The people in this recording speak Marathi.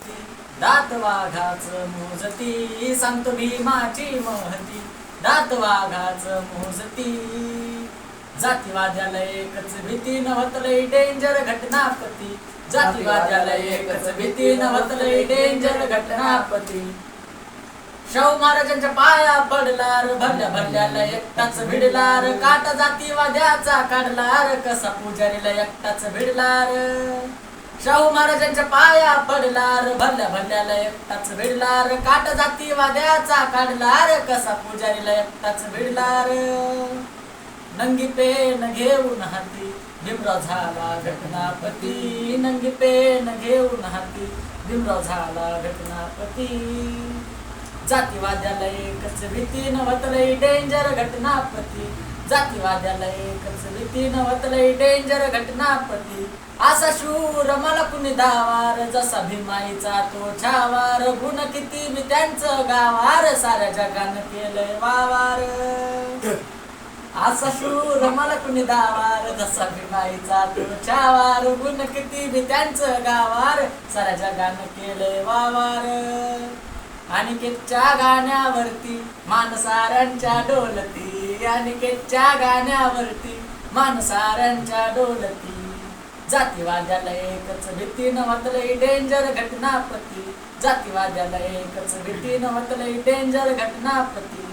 महती, दात वाघाच मोजती, सांगतो भीमाची महती, दात वाघाच मोजती. जातीवाद्याला एकच भीती, नव्हतलय डेंजर घटनापती, जातीवाद्याला एकच भीती, नव्हतलय डेंजर घटनापती. शाहू महाराजांच्या पाया पडलार, भरल्या भरल्याला एकटाच भिडलार, काटा जातीवाद्याचा काढलार, कसा पुजारीला एकटाच भिडलार. शाहू महाराजांच्या पाया पडलार, भरल्या भरल्याला एकटाच भिडलार, काटा जातीवाद्याचा काढलार, कसा पुजारीला एकटाच भिडलार. नंगी पेन घेऊन हाती, भीमराव झाला घटनापती, नंगी पेन घेऊन हाती, भीमराव झाला घटनापती. जातीवाद्याला एकच भीती, नव्हतलय डेंजर घटनापती, जातीवाद्याला एकच भीती, नव्हतलय डेंजर घटनापती. असा शूर मला कुणी धावार, जसा भीमाईचा तो छावार, गुण किती मी त्यांचं गावार, साऱ्या जगानं केलंय वावार. असा शूर मला कुणी धावार, जसा भीमाईचा तो छावार, गुण किती मी त्यांचं गावार, साऱ्या जगानं केलंय वावार. अनिकेतच्या गाण्यावरती मानसाऱ्यांच्या डोलती, अनिकेतच्या गाण्यावरती मानसाऱ्यांच्या डोलती. जातीवाद्याला एकच भीती, नव्हतलय डेंजर घटनापती, जातीवाद्याला एकच भीती, नव्हतलय डेंजर घटनापती.